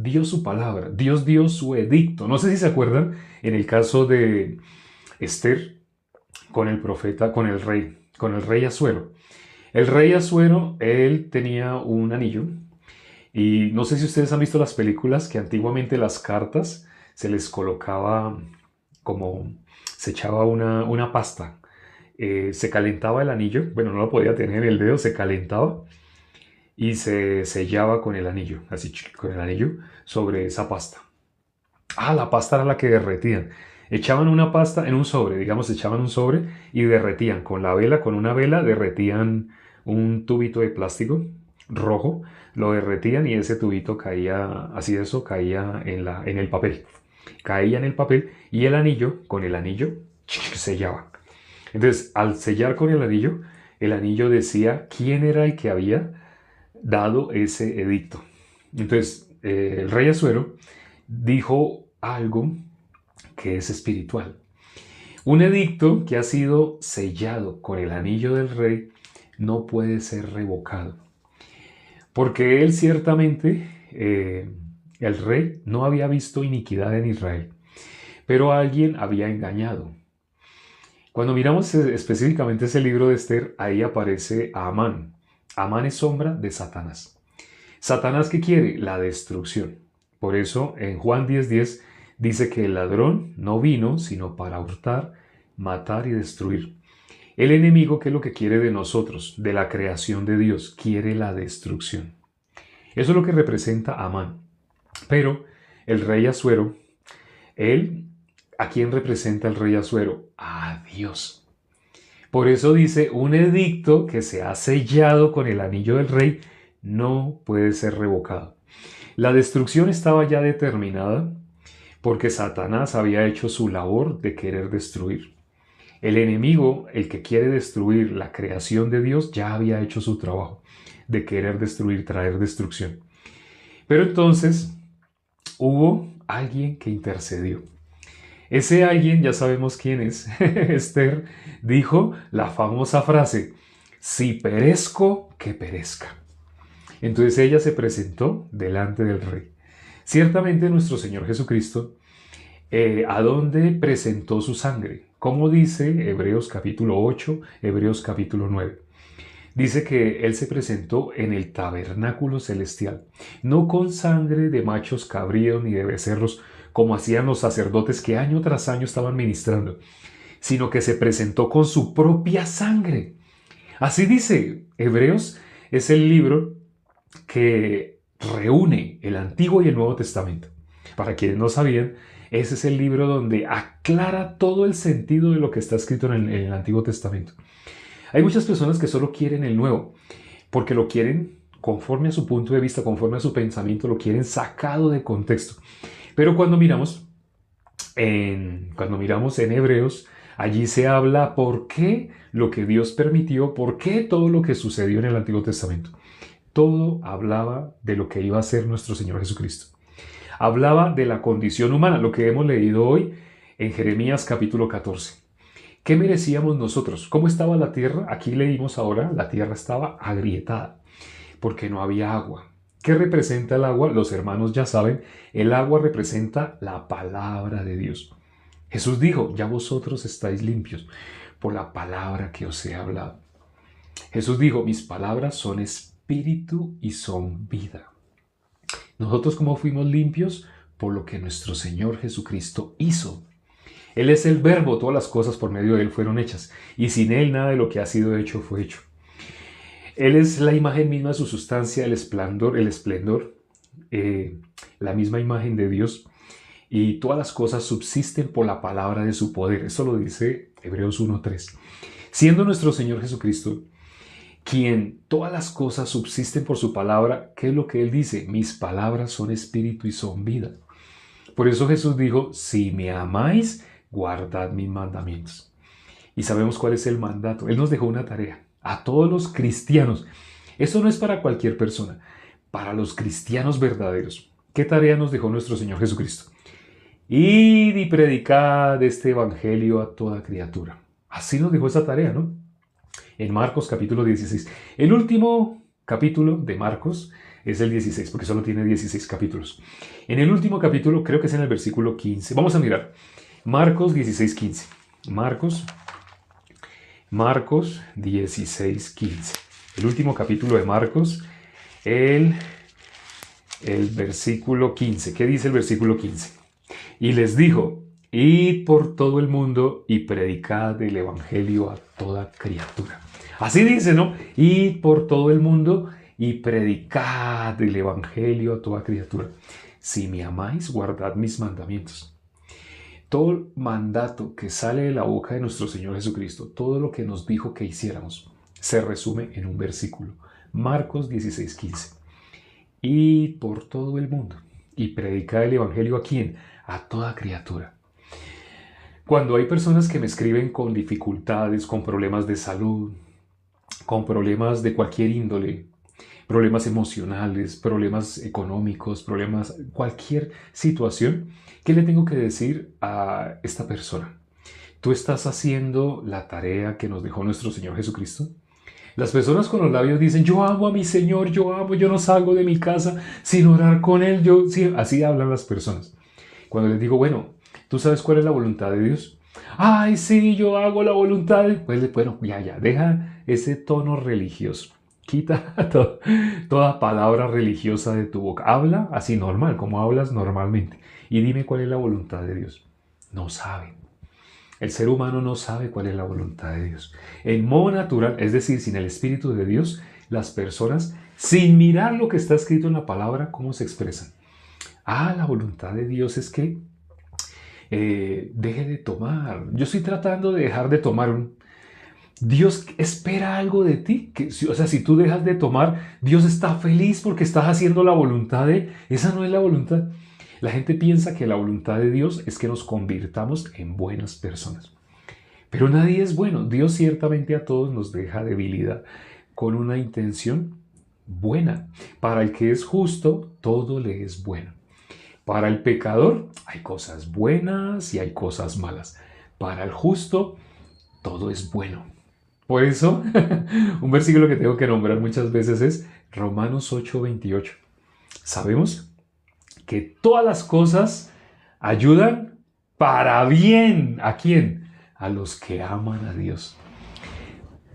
dio su palabra, Dios dio su edicto. No sé si se acuerdan en el caso de Esther con el profeta, con el rey Asuero. El rey Asuero, él tenía un anillo y no sé si ustedes han visto las películas que antiguamente las cartas se les colocaba como se echaba una pasta. Se calentaba el anillo, bueno, no lo podía tener en el dedo, se calentaba y se sellaba con el anillo, así con el anillo sobre esa pasta. Ah, la pasta era la que derretían. Echaban una pasta en un sobre, digamos, echaban un sobre y derretían con la vela, con una vela, derretían un tubito de plástico rojo, lo derretían y ese tubito caía, así de eso, caía en el papel. Caía en el papel y con el anillo, sellaba. Entonces, al sellar con el anillo decía quién era el que había dado ese edicto. Entonces, el rey Asuero dijo algo que es espiritual. Un edicto que ha sido sellado con el anillo del rey no puede ser revocado. Porque él ciertamente, el rey, no había visto iniquidad en Israel, pero alguien había engañado. Cuando miramos específicamente ese libro de Esther, ahí aparece a Amán. Amán es sombra de Satanás. ¿Satanás qué quiere? La destrucción. Por eso en Juan 10:10 dice que el ladrón no vino sino para hurtar, matar y destruir. El enemigo, ¿qué es lo que quiere de nosotros? De la creación de Dios, quiere la destrucción. Eso es lo que representa Amán. Pero el rey Asuero, él, ¿a quién representa el rey Asuero? A Dios. Por eso dice, un edicto que se ha sellado con el anillo del rey no puede ser revocado. La destrucción estaba ya determinada porque Satanás había hecho su labor de querer destruir. El enemigo, el que quiere destruir la creación de Dios, ya había hecho su trabajo de querer destruir, traer destrucción. Pero entonces hubo alguien que intercedió. Ese alguien, ya sabemos quién es. Esther dijo la famosa frase, si perezco, que perezca. Entonces ella se presentó delante del rey. Ciertamente nuestro Señor Jesucristo, ¿a dónde presentó su sangre? Como dice Hebreos capítulo 8, Hebreos capítulo 9. Dice que Él se presentó en el tabernáculo celestial, no con sangre de machos cabríos ni de becerros, como hacían los sacerdotes que año tras año estaban ministrando, sino que se presentó con su propia sangre. Así dice, Hebreos es el libro que reúne el Antiguo y el Nuevo Testamento. Para quienes no sabían, ese es el libro donde aclara todo el sentido de lo que está escrito en el Antiguo Testamento. Hay muchas personas que solo quieren el Nuevo, porque lo quieren conforme a su punto de vista, conforme a su pensamiento, lo quieren sacado de contexto. Pero cuando miramos en Hebreos, allí se habla por qué lo que Dios permitió, por qué todo lo que sucedió en el Antiguo Testamento. Todo hablaba de lo que iba a ser nuestro Señor Jesucristo. Hablaba de la condición humana, lo que hemos leído hoy en Jeremías capítulo 14. ¿Qué merecíamos nosotros? ¿Cómo estaba la tierra? Aquí leímos ahora, la tierra estaba agrietada porque no había agua. ¿Qué representa el agua? Los hermanos ya saben, el agua representa la palabra de Dios. Jesús dijo, ya vosotros estáis limpios por la palabra que os he hablado. Jesús dijo, mis palabras son espíritu y son vida. Nosotros cómo fuimos limpios por lo que nuestro Señor Jesucristo hizo. Él es el verbo, todas las cosas por medio de Él fueron hechas, y sin Él nada de lo que ha sido hecho fue hecho. Él es la imagen misma de su sustancia, el esplendor, la misma imagen de Dios, y todas las cosas subsisten por la palabra de su poder. Eso lo dice Hebreos 1:3. Siendo nuestro Señor Jesucristo, quien todas las cosas subsisten por su palabra, ¿qué es lo que Él dice? Mis palabras son espíritu y son vida. Por eso Jesús dijo, si me amáis, guardad mis mandamientos. Y sabemos cuál es el mandato. Él nos dejó una tarea a todos los cristianos. Eso no es para cualquier persona, para los cristianos verdaderos. ¿Qué tarea nos dejó nuestro Señor Jesucristo? Id y predicad este evangelio a toda criatura. Así nos dejó esa tarea, ¿no? En Marcos capítulo 16. El último capítulo de Marcos es el 16, porque solo tiene 16 capítulos. En el último capítulo, creo que es en el versículo 15. Vamos a mirar. Marcos 16, 15. Marcos 16, 15. El último capítulo de Marcos, el versículo 15. ¿Qué dice el versículo 15? Y les dijo: id por todo el mundo y predicad el evangelio a toda criatura. Así dice, ¿no? Id por todo el mundo y predicad el evangelio a toda criatura. Si me amáis, guardad mis mandamientos. Todo mandato que sale de la boca de nuestro Señor Jesucristo, todo lo que nos dijo que hiciéramos, se resume en un versículo. Marcos 16, 15. Id por todo el mundo y predicad el evangelio ¿a quién? A toda criatura. Cuando hay personas que me escriben con dificultades, con problemas de salud, con problemas de cualquier índole, problemas emocionales, problemas económicos, problemas, cualquier situación, ¿qué le tengo que decir a esta persona? ¿Tú estás haciendo la tarea que nos dejó nuestro Señor Jesucristo? Las personas con los labios dicen: yo amo a mi Señor, yo amo, yo no salgo de mi casa sin orar con Él. Sí, así hablan las personas. Cuando les digo: bueno, ¿tú sabes cuál es la voluntad de Dios? Ay, sí, yo hago la voluntad de... Pues bueno, ya, deja ese tono religioso. Quita toda palabra religiosa de tu boca. Habla así normal, como hablas normalmente. Y dime cuál es la voluntad de Dios. No saben. El ser humano no sabe cuál es la voluntad de Dios. En modo natural, es decir, sin el Espíritu de Dios, las personas, sin mirar lo que está escrito en la palabra, ¿cómo se expresan? La voluntad de Dios es que deje de tomar. Yo estoy tratando de dejar de tomar. Dios espera algo de ti. O sea, si tú dejas de tomar, Dios está feliz porque estás haciendo la voluntad de Él. Esa no es la voluntad. La gente piensa que la voluntad de Dios es que nos convirtamos en buenas personas. Pero nadie es bueno. Dios ciertamente a todos nos deja debilidad con una intención buena. Para el que es justo, todo le es bueno. Para el pecador hay cosas buenas y hay cosas malas. Para el justo, todo es bueno. Por eso, un versículo que tengo que nombrar muchas veces es Romanos 8:28. Sabemos que todas las cosas ayudan para bien. ¿A quién? A los que aman a Dios.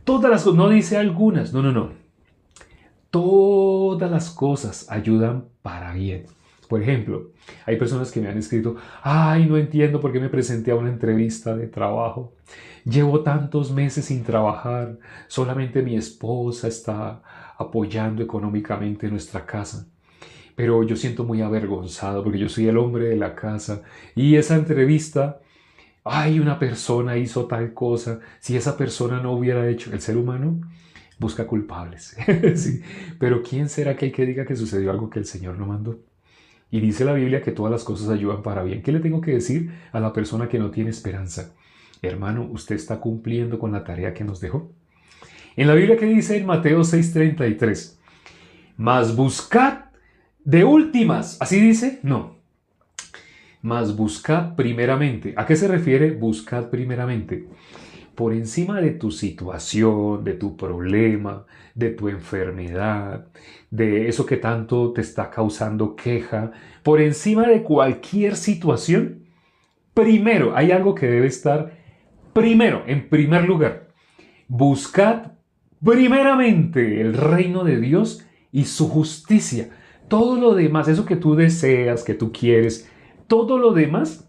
Todas las cosas, no dice algunas, no. Todas las cosas ayudan para bien. Por ejemplo, hay personas que me han escrito: ay, no entiendo por qué me presenté a una entrevista de trabajo. Llevo tantos meses sin trabajar. Solamente mi esposa está apoyando económicamente nuestra casa. Pero yo siento muy avergonzado porque yo soy el hombre de la casa. Y esa entrevista, una persona hizo tal cosa. Si esa persona no hubiera hecho, el ser humano busca culpables. Sí. Pero ¿quién será que hay que diga que sucedió algo que el Señor no mandó? Y dice la Biblia que todas las cosas ayudan para bien. ¿Qué le tengo que decir a la persona que no tiene esperanza? Hermano, ¿usted está cumpliendo con la tarea que nos dejó? En la Biblia, ¿qué dice en Mateo 6:33? Mas buscad de últimas. ¿Así dice? No. Mas buscad primeramente. ¿A qué se refiere buscad primeramente? Por encima de tu situación, de tu problema, de tu enfermedad, de eso que tanto te está causando queja, por encima de cualquier situación, primero, hay algo que debe estar primero, en primer lugar. Buscad primeramente el reino de Dios y su justicia. Todo lo demás, eso que tú deseas, que tú quieres, todo lo demás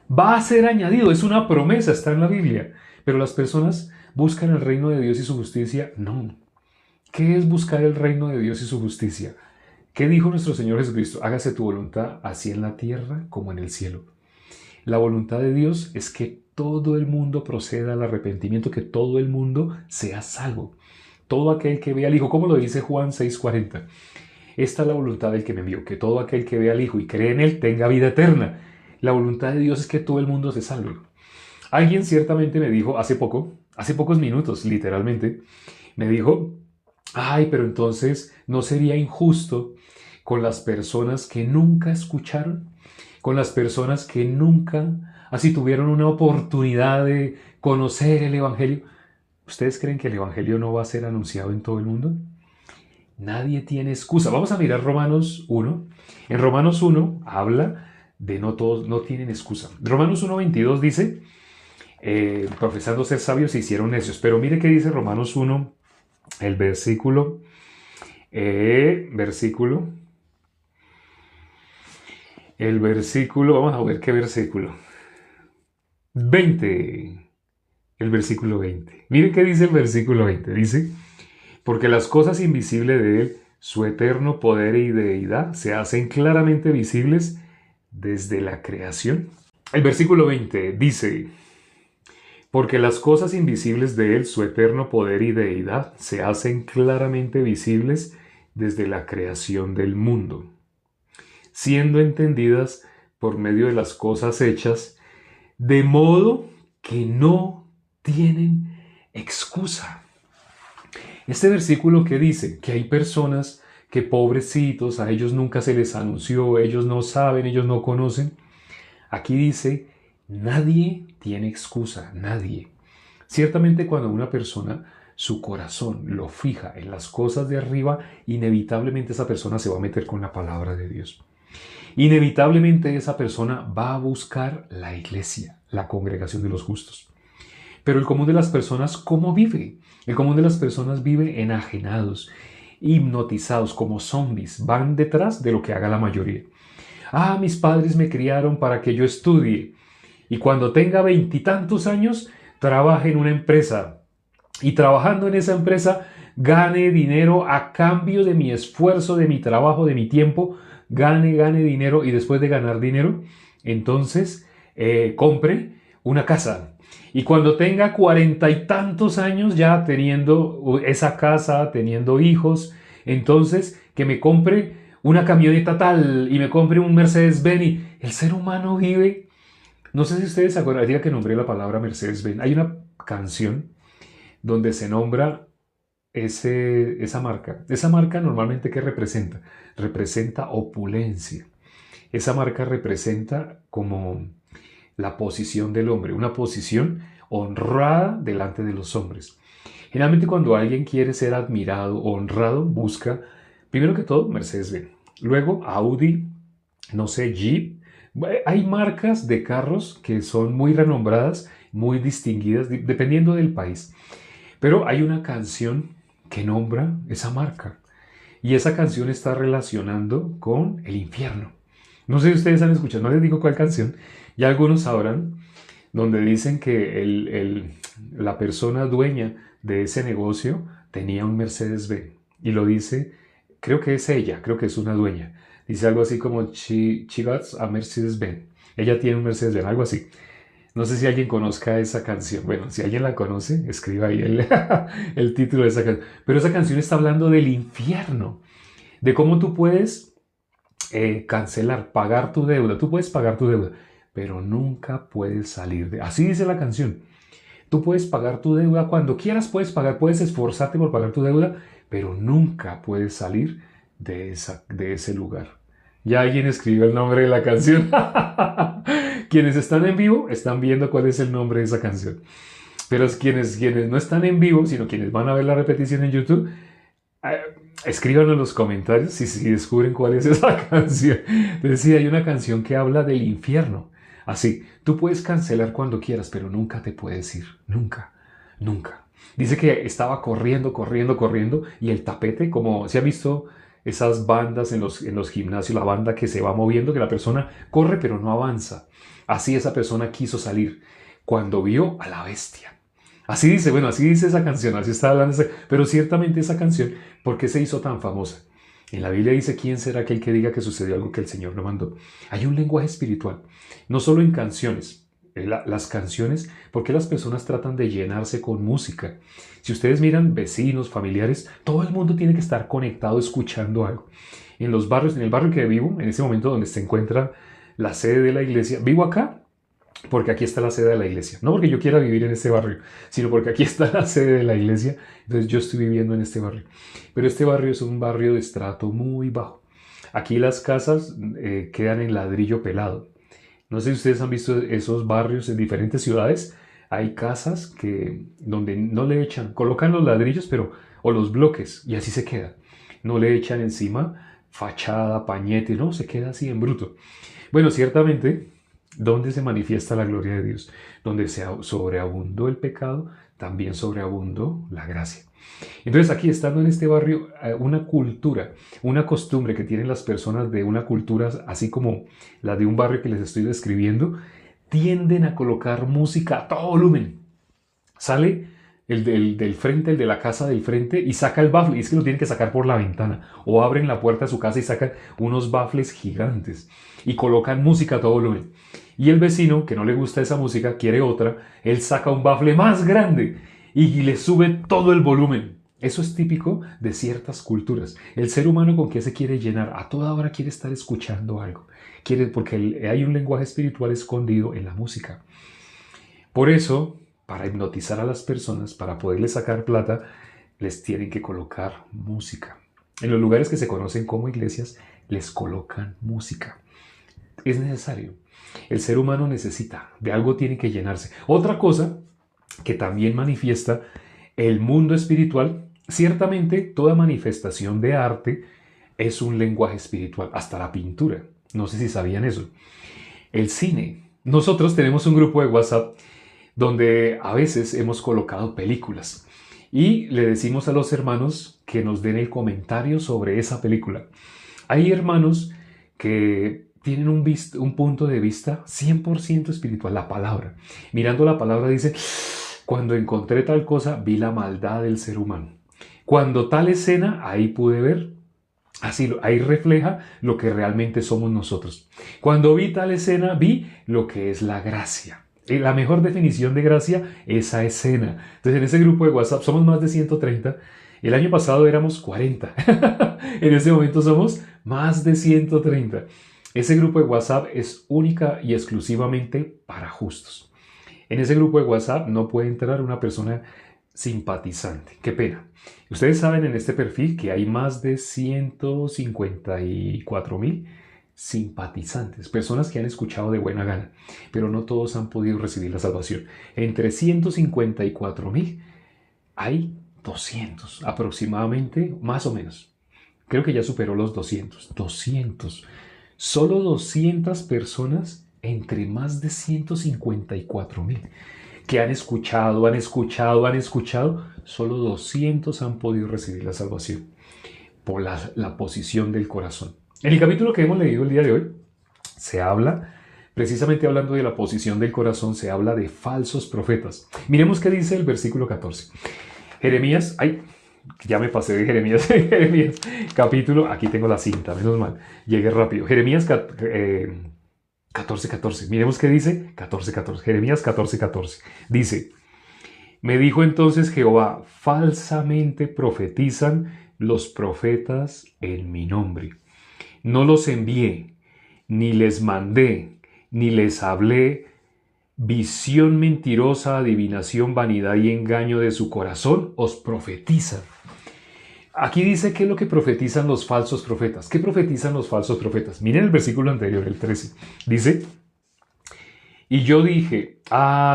va a ser añadido. Es una promesa, está en la Biblia. Pero las personas buscan el reino de Dios y su justicia. No. ¿Qué es buscar el reino de Dios y su justicia? ¿Qué dijo nuestro Señor Jesucristo? Hágase tu voluntad, así en la tierra como en el cielo. La voluntad de Dios es que todo el mundo proceda al arrepentimiento, que todo el mundo sea salvo. Todo aquel que vea al Hijo, como lo dice Juan 6:40. Esta es la voluntad del que me envió, que todo aquel que vea al Hijo y cree en Él tenga vida eterna. La voluntad de Dios es que todo el mundo se salve. Alguien ciertamente me dijo hace pocos minutos, literalmente, me dijo: pero entonces ¿no sería injusto con las personas que nunca escucharon? Con las personas que nunca, así tuvieron una oportunidad de conocer el Evangelio. ¿Ustedes creen que el Evangelio no va a ser anunciado en todo el mundo? Nadie tiene excusa. Vamos a mirar Romanos 1. En Romanos 1 habla de no todos no tienen excusa. Romanos 1:22 dice, profesando ser sabios se hicieron necios. Pero mire qué dice Romanos 1, el versículo, vamos a ver qué versículo. 20. El versículo 20. Miren qué dice el versículo 20. Dice, porque las cosas invisibles de Él, su eterno poder y deidad, se hacen claramente visibles desde la creación. El versículo 20 dice, porque las cosas invisibles de Él, su eterno poder y deidad, se hacen claramente visibles desde la creación del mundo, siendo entendidas por medio de las cosas hechas, de modo que no tienen excusa. Este versículo que dice que hay personas que pobrecitos, a ellos nunca se les anunció, ellos no saben, ellos no conocen. Aquí dice, nadie tiene excusa, nadie. Ciertamente cuando una persona, su corazón lo fija en las cosas de arriba, inevitablemente esa persona se va a meter con la palabra de Dios. Inevitablemente esa persona va a buscar la iglesia, la congregación de los justos. Pero el común de las personas, ¿cómo vive? El común de las personas vive enajenados, hipnotizados, como zombies. Van detrás de lo que haga la mayoría. Ah, mis padres me criaron para que yo estudie. Y cuando tenga 20 y tantos años, trabaje en una empresa. Y trabajando en esa empresa, gane dinero a cambio de mi esfuerzo, de mi trabajo, de mi tiempo. Gane dinero. Y después de ganar dinero, entonces compre una casa. Y cuando tenga 40 y tantos años, ya teniendo esa casa, teniendo hijos, entonces que me compre una camioneta tal y me compre un Mercedes-Benz. El ser humano vive, no sé si ustedes se acuerdan, el día que nombré la palabra Mercedes-Benz, hay una canción donde se nombra esa marca. Esa marca normalmente, ¿qué representa? Representa opulencia. Esa marca representa como la posición del hombre, una posición honrada delante de los hombres. Generalmente cuando alguien quiere ser admirado o honrado, busca, primero que todo, Mercedes-Benz. Luego Audi, no sé, Jeep. Hay marcas de carros que son muy renombradas, muy distinguidas, dependiendo del país. Pero hay una canción que nombra esa marca. Y esa canción está relacionando con el infierno. No sé si ustedes han escuchado, no les digo cuál canción. Ya algunos sabrán, donde dicen que la persona dueña de ese negocio tenía un Mercedes-Benz. Y lo dice, creo que es ella, creo que es una dueña. Dice algo así como, she got a Mercedes-Benz. Ella tiene un Mercedes-Benz, algo así. No sé si alguien conozca esa canción. Bueno, si alguien la conoce, escriba ahí el título de esa canción. Pero esa canción está hablando del infierno, de cómo tú puedes cancelar, pagar tu deuda. Tú puedes pagar tu deuda, pero nunca puedes salir de... Así dice la canción. Tú puedes pagar tu deuda cuando quieras, puedes pagar, puedes esforzarte por pagar tu deuda, pero nunca puedes salir de ese lugar. Ya alguien escribió el nombre de la canción. Quienes están en vivo están viendo cuál es el nombre de esa canción. Pero quienes no están en vivo, sino quienes van a ver la repetición en YouTube, escríbanlo en los comentarios si descubren cuál es esa canción. Decía, hay una canción que habla del infierno. Así, tú puedes cancelar cuando quieras, pero nunca te puedes ir. Nunca, nunca. Dice que estaba corriendo y el tapete, como se ha visto esas bandas en los gimnasios, la banda que se va moviendo, que la persona corre pero no avanza. Así esa persona quiso salir cuando vio a la bestia. Así dice, bueno, así dice esa canción, así está hablando, pero ciertamente esa canción, ¿por qué se hizo tan famosa? En la Biblia dice, ¿quién será aquel que diga que sucedió algo que el Señor no mandó? Hay un lenguaje espiritual, no solo en canciones. Las canciones, ¿por qué las personas tratan de llenarse con música? Si ustedes miran vecinos, familiares, todo el mundo tiene que estar conectado escuchando algo. En los barrios, en el barrio que vivo, en ese momento donde se encuentra la sede de la iglesia, vivo acá porque aquí está la sede de la iglesia. No porque yo quiera vivir en este barrio, sino porque aquí está la sede de la iglesia. Entonces yo estoy viviendo en este barrio. Pero este barrio es un barrio de estrato muy bajo. Aquí las casas quedan en ladrillo pelado. No sé si ustedes han visto esos barrios en diferentes ciudades. Hay casas donde no le echan, colocan los ladrillos o los bloques y así se queda. no le echan encima fachada, pañete, no, se queda así en bruto. Bueno, ciertamente, ¿dónde se manifiesta la gloria de Dios? Donde se sobreabundó el pecado, también sobreabundó la gracia. Entonces aquí estando en este barrio, una cultura, una costumbre que tienen las personas de una cultura así como la de un barrio que les estoy describiendo, tienden a colocar música a todo volumen. Sale el del frente, el de la casa del frente, y saca el bafle, y es que lo tienen que sacar por la ventana, o abren la puerta de su casa y sacan unos bafles gigantes, y colocan música a todo volumen. Y el vecino, que no le gusta esa música, quiere otra, él saca un bafle más grande, y le sube todo el volumen. Eso es típico de ciertas culturas. El ser humano, ¿con qué se quiere llenar? A toda hora quiere estar escuchando algo. Porque hay un lenguaje espiritual escondido en la música. Por eso, para hipnotizar a las personas, para poderles sacar plata, les tienen que colocar música. En los lugares que se conocen como iglesias, les colocan música. Es necesario. El ser humano necesita, de algo tiene que llenarse. Otra cosa que también manifiesta el mundo espiritual, ciertamente toda manifestación de arte es un lenguaje espiritual, hasta la pintura. No sé si sabían eso. El cine. Nosotros tenemos un grupo de WhatsApp donde a veces hemos colocado películas y le decimos a los hermanos que nos den el comentario sobre esa película. Hay hermanos que tienen un punto de vista 100% espiritual, la palabra. Mirando la palabra dice, cuando encontré tal cosa, vi la maldad del ser humano. Cuando tal escena, ahí pude ver, así, ahí refleja lo que realmente somos nosotros. Cuando vi tal escena, vi lo que es la gracia. La mejor definición de gracia, esa escena. Entonces, en ese grupo de WhatsApp somos más de 130. El año pasado éramos 40. En ese momento somos más de 130. Ese grupo de WhatsApp es única y exclusivamente para justos. En ese grupo de WhatsApp no puede entrar una persona simpatizante. Qué pena. Ustedes saben en este perfil que hay más de 154,000 simpatizantes, personas que han escuchado de buena gana, pero no todos han podido recibir la salvación. Entre 154,000 hay 200 aproximadamente, más o menos. Creo que ya superó los 200. 200. Solo 200 personas entre más de 154,000 que han escuchado, solo 200 han podido recibir la salvación por la posición del corazón. En el capítulo que hemos leído el día de hoy, se habla, precisamente hablando de la posición del corazón, se habla de falsos profetas. Miremos qué dice el versículo 14. Jeremías, ya me pasé de Jeremías, Jeremías capítulo, aquí tengo la cinta, menos mal, llegué rápido. Jeremías 14:14, miremos qué dice, 14:14, Jeremías 14:14, dice, me dijo entonces Jehová, falsamente profetizan los profetas en mi nombre. No los envié, ni les mandé, ni les hablé. Visión mentirosa, adivinación, vanidad y engaño de su corazón os profetizan. Aquí dice qué es lo que profetizan los falsos profetas. ¿Qué profetizan los falsos profetas? Miren el versículo anterior, el 13. Dice, y yo dije,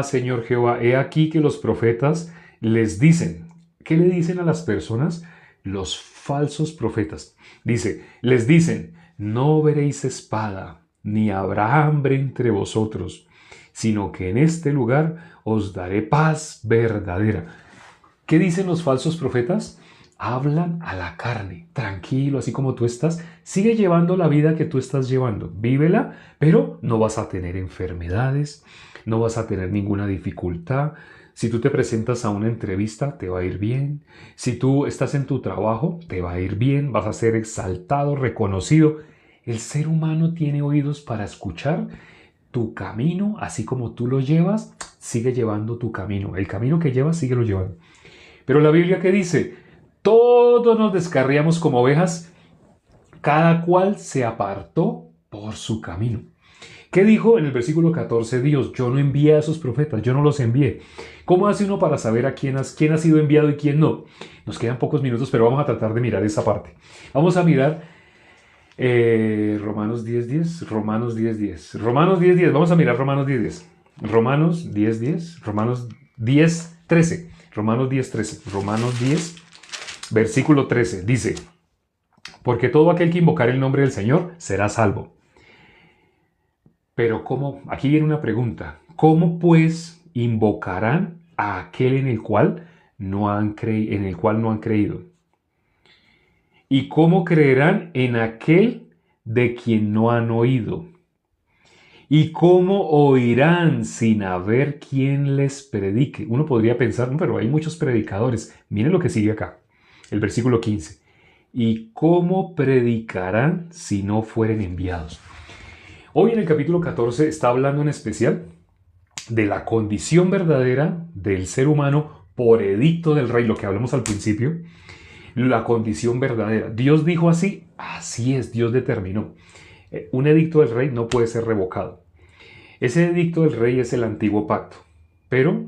Señor Jehová, he aquí que los profetas les dicen. ¿Qué le dicen a las personas? Los falsos profetas. Dice, les dicen, no veréis espada, ni habrá hambre entre vosotros, sino que en este lugar os daré paz verdadera. ¿Qué dicen los falsos profetas? Hablan a la carne, tranquilo, así como tú estás. Sigue llevando la vida que tú estás llevando, vívela, pero no vas a tener enfermedades, no vas a tener ninguna dificultad. Si tú te presentas a una entrevista, te va a ir bien. Si tú estás en tu trabajo, te va a ir bien, vas a ser exaltado, reconocido. El ser humano tiene oídos para escuchar. Tu camino, así como tú lo llevas, sigue llevando tu camino. El camino que llevas, síguelo llevando. Pero la Biblia, ¿qué dice? Todos nos descarriamos como ovejas, cada cual se apartó por su camino. ¿Qué dijo en el versículo 14 Dios? Yo no envié a esos profetas, yo no los envié. ¿Cómo hace uno para saber a quién ha sido enviado y quién no? Nos quedan pocos minutos, pero vamos a tratar de mirar esa parte. Vamos a mirar Romanos 10:10, Romanos 10:10, Romanos 10:10, vamos a mirar Romanos 10:10, Romanos 10:10, Romanos 10:13, Romanos 10:13, Romanos 10, versículo 13, dice, porque todo aquel que invocar el nombre del Señor será salvo. Pero ¿cómo? Aquí viene una pregunta. ¿Cómo pues invocarán a aquel en el cual no han creído? ¿Y cómo creerán en aquel de quien no han oído? ¿Y cómo oirán sin haber quien les predique? Uno podría pensar, no, pero hay muchos predicadores. Miren lo que sigue acá, el versículo 15. ¿Y cómo predicarán si no fueren enviados? Hoy en el capítulo 14 está hablando en especial de la condición verdadera del ser humano por edicto del rey, lo que hablamos al principio, la condición verdadera. Dios dijo así, así es, Dios determinó. Un edicto del rey no puede ser revocado. Ese edicto del rey es el antiguo pacto, pero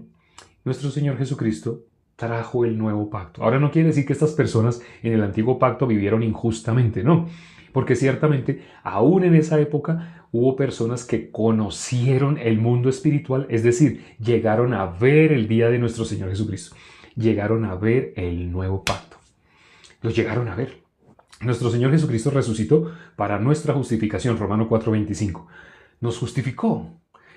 nuestro Señor Jesucristo trajo el nuevo pacto. Ahora no quiere decir que estas personas en el antiguo pacto vivieron injustamente, no, porque ciertamente aún en esa época hubo personas que conocieron el mundo espiritual, es decir, llegaron a ver el día de nuestro Señor Jesucristo, llegaron a ver el nuevo pacto, los llegaron a ver. Nuestro Señor Jesucristo resucitó para nuestra justificación, Romanos 4:25. Nos justificó.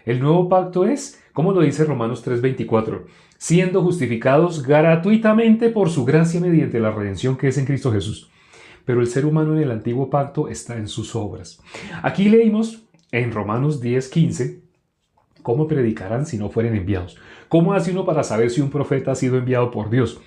El nuevo pacto es, como lo dice Romanos 3:24, siendo justificados gratuitamente por su gracia mediante la redención que es en Cristo Jesús. Pero el ser humano en el antiguo pacto está en sus obras. Aquí leímos en Romanos 10:15, ¿cómo predicarán si no fueren enviados? ¿Cómo hace uno para saber si un profeta ha sido enviado por Dios?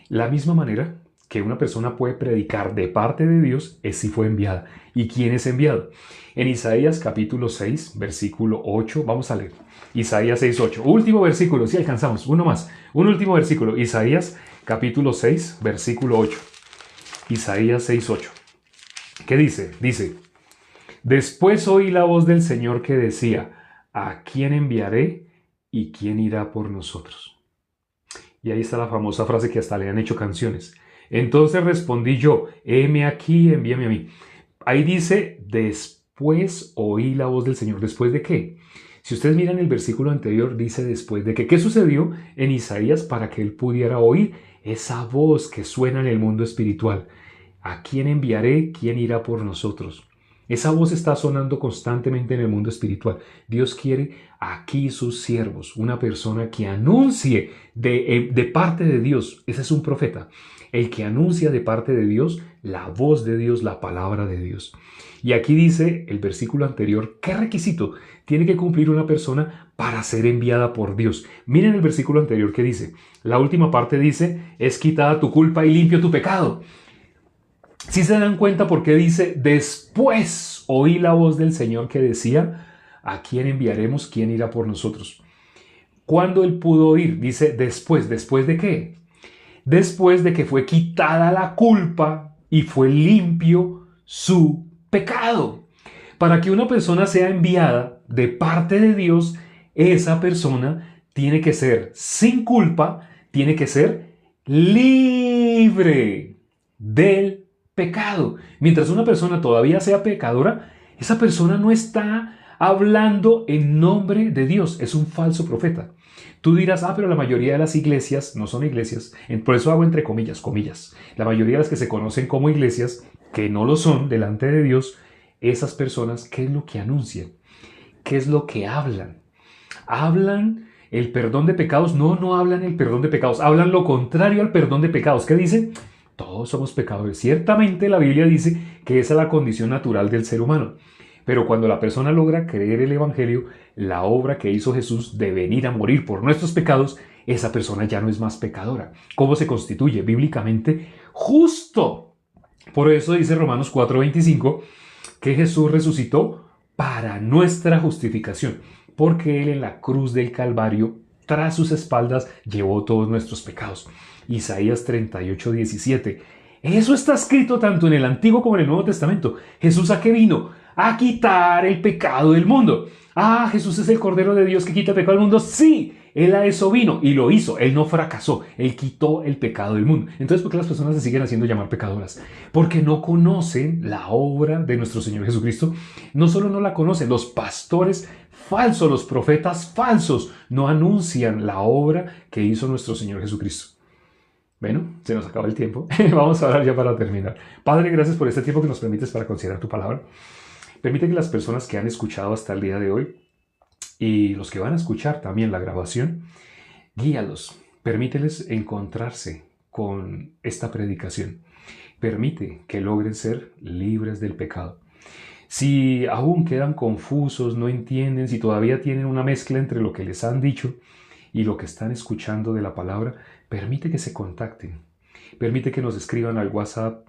La misma manera que una persona puede predicar de parte de Dios es si fue enviada. ¿Y quién es enviado? En Isaías capítulo 6, versículo 8, vamos a leer. Isaías 6:8. Último versículo, si alcanzamos, uno más. Un último versículo. Isaías capítulo 6, versículo 8. Isaías 6:8. ¿Qué dice? Dice, después oí la voz del Señor que decía, ¿a quién enviaré y quién irá por nosotros? Y ahí está la famosa frase que hasta le han hecho canciones. Entonces respondí yo, heme aquí, envíame a mí. Ahí dice, después oí la voz del Señor. ¿Después de qué? Si ustedes miran el versículo anterior, dice después de qué. ¿Qué sucedió en Isaías para que él pudiera oír esa voz que suena en el mundo espiritual? ¿A quién enviaré? ¿Quién irá por nosotros? Esa voz está sonando constantemente en el mundo espiritual. Dios quiere aquí sus siervos, una persona que anuncie de parte de Dios. Ese es un profeta. El que anuncia de parte de Dios la voz de Dios, la palabra de Dios. Y aquí dice el versículo anterior, ¿qué requisito tiene que cumplir una persona para ser enviada por Dios? Miren el versículo anterior que dice, la última parte dice, es quitada tu culpa y limpio tu pecado. Si se dan cuenta por qué dice, después oí la voz del Señor que decía, ¿a quién enviaremos? ¿Quién irá por nosotros? ¿Cuándo él pudo oír? Dice, después. ¿Después de qué? Después de que fue quitada la culpa y fue limpio su pecado. Para que una persona sea enviada de parte de Dios, esa persona tiene que ser sin culpa, tiene que ser libre del pecado. Mientras una persona todavía sea pecadora, esa persona no está hablando en nombre de Dios, es un falso profeta. Tú dirás, pero la mayoría de las iglesias no son iglesias, por eso hago entre comillas, comillas. La mayoría de las que se conocen como iglesias, que no lo son delante de Dios, esas personas, ¿qué es lo que anuncian? ¿Qué es lo que hablan? ¿Hablan el perdón de pecados? No hablan el perdón de pecados, hablan lo contrario al perdón de pecados. ¿Qué dicen? Todos somos pecadores. Ciertamente la Biblia dice que esa es la condición natural del ser humano. Pero cuando la persona logra creer el Evangelio, la obra que hizo Jesús de venir a morir por nuestros pecados, esa persona ya no es más pecadora. ¿Cómo se constituye? Bíblicamente justo. Por eso dice Romanos 4:25 que Jesús resucitó para nuestra justificación, porque Él en la cruz del Calvario, tras sus espaldas, llevó todos nuestros pecados. Isaías 38:17. Eso está escrito tanto en el Antiguo como en el Nuevo Testamento. ¿Jesús a qué vino? A quitar el pecado del mundo. Jesús es el Cordero de Dios que quita el pecado del mundo. Sí, Él a eso vino y lo hizo. Él no fracasó. Él quitó el pecado del mundo. Entonces, ¿por qué las personas se siguen haciendo llamar pecadoras? Porque no conocen la obra de nuestro Señor Jesucristo. No solo no la conocen, los pastores falsos, los profetas falsos, no anuncian la obra que hizo nuestro Señor Jesucristo. Bueno, se nos acaba el tiempo. Vamos a orar ya para terminar. Padre, gracias por este tiempo que nos permites para considerar tu palabra. Permite que las personas que han escuchado hasta el día de hoy y los que van a escuchar también la grabación, guíalos, permíteles encontrarse con esta predicación. Permite que logren ser libres del pecado. Si aún quedan confusos, no entienden, si todavía tienen una mezcla entre lo que les han dicho y lo que están escuchando de la palabra, permite que se contacten. Permite que nos escriban al WhatsApp.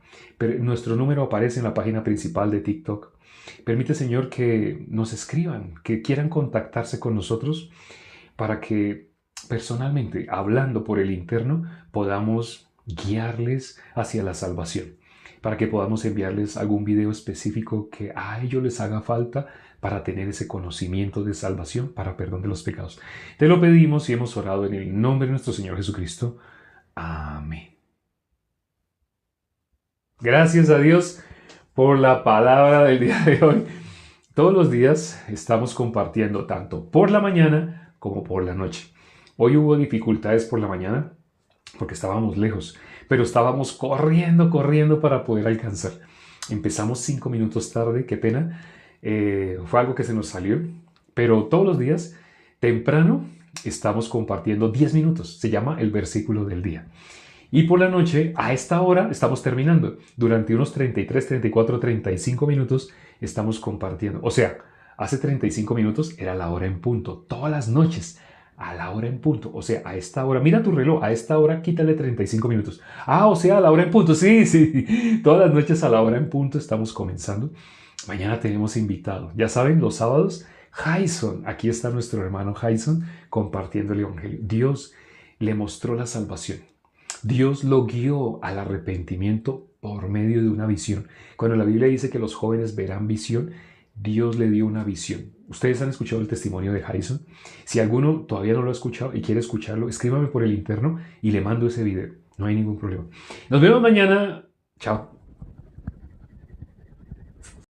Nuestro número aparece en la página principal de TikTok. Permite, Señor, que nos escriban, que quieran contactarse con nosotros para que personalmente, hablando por el interno, podamos guiarles hacia la salvación, para que podamos enviarles algún video específico que a ellos les haga falta para tener ese conocimiento de salvación, para perdón de los pecados. Te lo pedimos y hemos orado en el nombre de nuestro Señor Jesucristo. Amén. Gracias a Dios por la palabra del día de hoy. Todos los días estamos compartiendo tanto por la mañana como por la noche. Hoy hubo dificultades por la mañana porque estábamos lejos, pero estábamos corriendo para poder alcanzar. Empezamos 5 minutos tarde, qué pena. Fue algo que se nos salió, pero todos los días, temprano, estamos compartiendo 10 minutos. Se llama el versículo del día. Y por la noche, a esta hora, estamos terminando. Durante unos 33, 34, 35 minutos estamos compartiendo. O sea, hace 35 minutos era la hora en punto. Todas las noches, a la hora en punto. O sea, a esta hora, mira tu reloj, a esta hora quítale 35 minutos. Ah, o sea, a la hora en punto. Sí. Todas las noches a la hora en punto estamos comenzando. Mañana tenemos invitado. Ya saben, los sábados, Jason. Aquí está nuestro hermano Jason compartiendo el Evangelio. Dios le mostró la salvación. Dios lo guió al arrepentimiento por medio de una visión. Cuando la Biblia dice que los jóvenes verán visión, Dios le dio una visión. Ustedes han escuchado el testimonio de Jason. Si alguno todavía no lo ha escuchado y quiere escucharlo, escríbame por el interno y le mando ese video. No hay ningún problema. Nos vemos mañana. Chao.